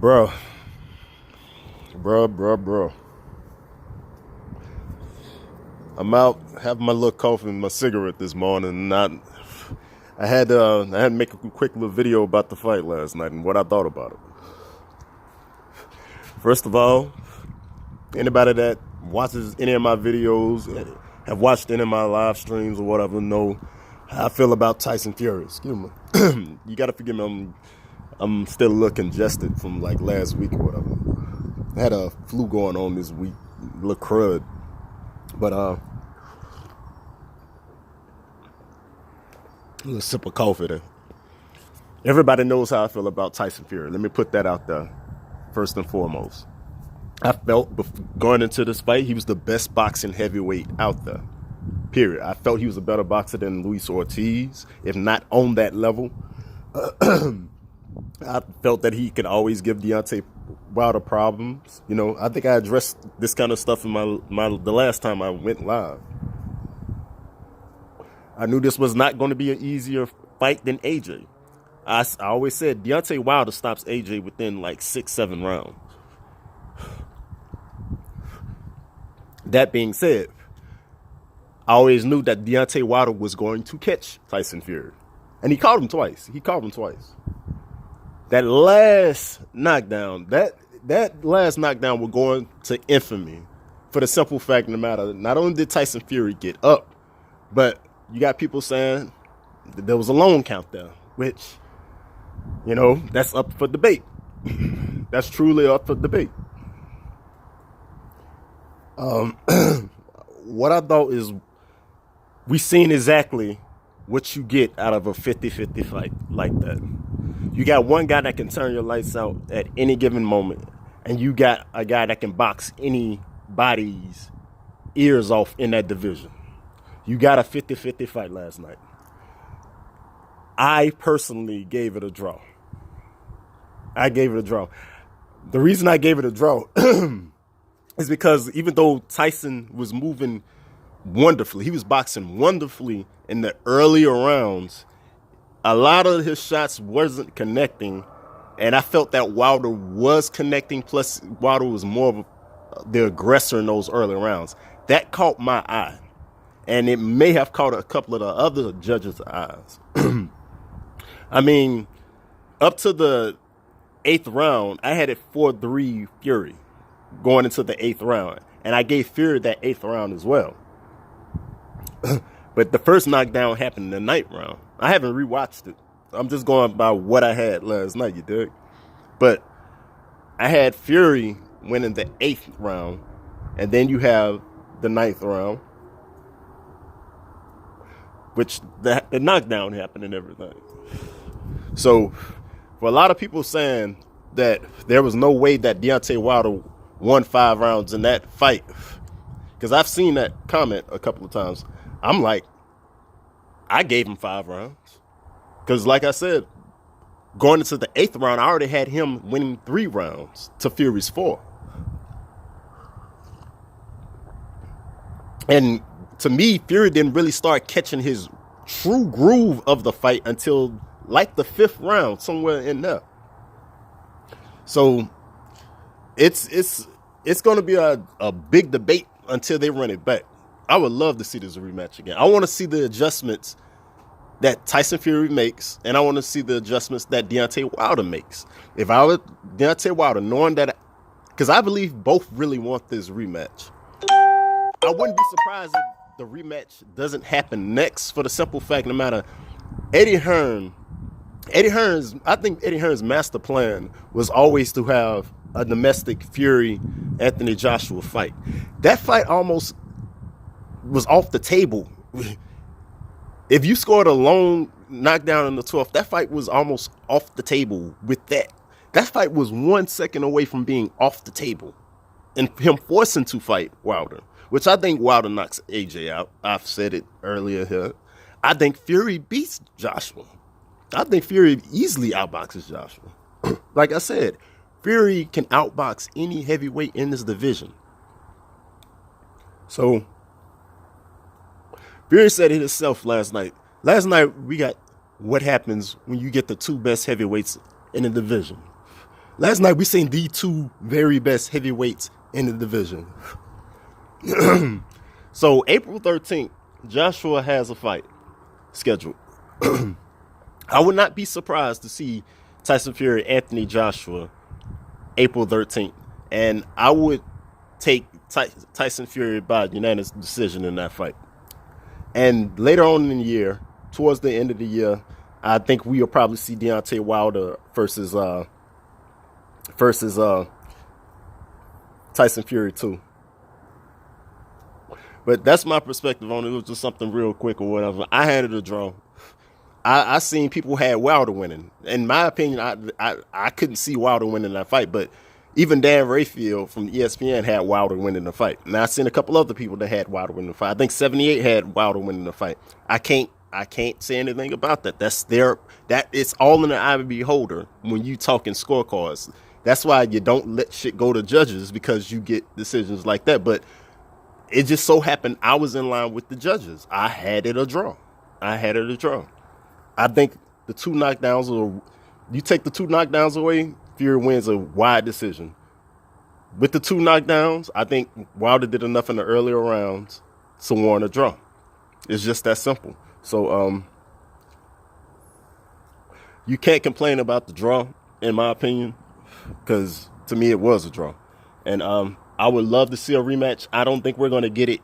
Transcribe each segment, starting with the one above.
Bro, bro. I'm out having my little coffee and my cigarette this morning. And I had to make a quick little video about the fight last night and what I thought about it. First of all, anybody that watches any of my videos, have watched any of my live streams or whatever, know how I feel about Tyson Fury. Excuse me. You gotta forgive me. I'm still a little congested from like last week or whatever. I had a flu going on this week, a little crud. But a little sip of coffee there. Everybody knows how I feel about Tyson Fury. Let me put that out there first and foremost. I felt going into this fight, he was the best boxing heavyweight out there. Period. I felt he was a better boxer than Luis Ortiz, if not on that level. I felt that he could always give Deontay Wilder problems. You know, I think I addressed this kind of stuff in the last time I went live. I knew this was not going to be an easier fight than AJ. I always said Deontay Wilder stops AJ within like 6-7 rounds. That being said, I always knew that Deontay Wilder was going to catch Tyson Fury. And he caught him twice. That last knockdown, that last knockdown will go into infamy for the simple fact of the matter. Not only did Tyson Fury get up, but you got people saying that there was a lone count there, which, you know, that's up for debate. That's truly up for debate. What I thought is we seen exactly what you get out of a 50-50 fight like that. You got one guy that can turn your lights out at any given moment, and you got a guy that can box anybody's ears off in that division. You got a 50-50 fight last night. I personally gave it a draw. The reason I gave it a draw is because even though Tyson was moving wonderfully, he was boxing wonderfully in the earlier rounds, a lot of his shots wasn't connecting, and I felt that Wilder was connecting, plus Wilder was more of the aggressor in those early rounds. That caught my eye, and it may have caught a couple of the other judges' eyes. I mean, up to the 8th round, I had it 4-3 Fury going into the 8th round, and I gave Fury that 8th round as well. But the first knockdown happened in the 9th round. I haven't rewatched it. I'm just going by what I had last night, you dig? But I had Fury winning the 8th round, and then you have the 9th round, which the knockdown happened and everything. So for a lot of people saying that there was no way that Deontay Wilder won 5 rounds in that fight, because I've seen that comment a couple of times, I'm like, I gave him 5 rounds. Because like I said, going into the 8th round, I already had him winning 3 rounds to Fury's 4. And to me, Fury didn't really start catching his true groove of the fight until like the 5th round, somewhere in there. So it's going to be a big debate until they run it back. I would love to see this rematch again. I want to see the adjustments that Tyson Fury makes, and I want to see the adjustments that Deontay Wilder makes. If I were Deontay Wilder, knowing that, because I believe both really want this rematch, I wouldn't be surprised if the rematch doesn't happen next, for the simple fact no matter Eddie Hearn's, I think Eddie Hearn's master plan was always to have a domestic Fury Anthony Joshua fight. That fight almost was off the table. If you scored a long knockdown in the 12th, that fight was almost off the table with that. That fight was 1 second away from being off the table and him forcing to fight Wilder, which I think Wilder knocks AJ out. I've said it earlier here. I think Fury beats Joshua. I think Fury easily outboxes Joshua. Like I said, Fury can outbox any heavyweight in this division. So Fury said it himself last night. Last night we got what happens when you get the 2 best heavyweights in the division. Last night we seen the two very best heavyweights in the division. So April 13th, Joshua has a fight scheduled. I would not be surprised to see Tyson Fury, Anthony Joshua, April 13th. And I would take Tyson Fury by unanimous decision in that fight. And later on in the year, towards the end of the year, I think we'll probably see Deontay Wilder versus Tyson Fury too. But that's my perspective on it. It was just something real quick or whatever. I had it a draw. I seen people had Wilder winning. In my opinion, I couldn't see Wilder winning that fight, but even Dan Rayfield from ESPN had Wilder winning the fight. And I seen a couple other people that had Wilder winning the fight. I think 78 had Wilder winning the fight. I can't say anything about that. It's all in the eye of the beholder when you talking scorecards. That's why you don't let shit go to judges, because you get decisions like that. But it just so happened I was in line with the judges. I had it a draw. I think the two knockdowns, you take the two knockdowns away, Fury wins a wide decision. With the two knockdowns, I think Wilder did enough in the earlier rounds to warrant a draw. It's just that simple. So you can't complain about the draw, in my opinion, because to me it was a draw. And I would love to see a rematch. I don't think we're going to get it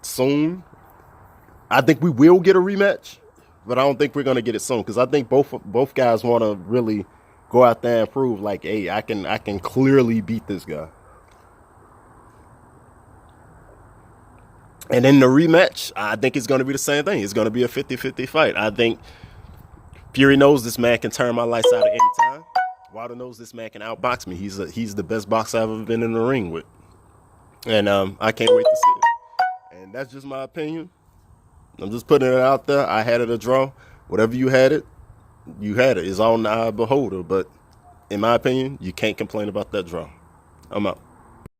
soon. I think we will get a rematch, but I don't think we're going to get it soon, because I think both guys want to really go out there and prove, like, hey, I can clearly beat this guy. And in the rematch, I think it's going to be the same thing. It's going to be a 50-50 fight. I think Fury knows this man can turn my lights out at any time. Wilder knows this man can outbox me. He's the best boxer I've ever been in the ring with. And I can't wait to see it. And that's just my opinion. I'm just putting it out there. I had it a draw. Whatever you had it, you had it. It's all in the eye of the beholder. But in my opinion, you can't complain about that draw. I'm out.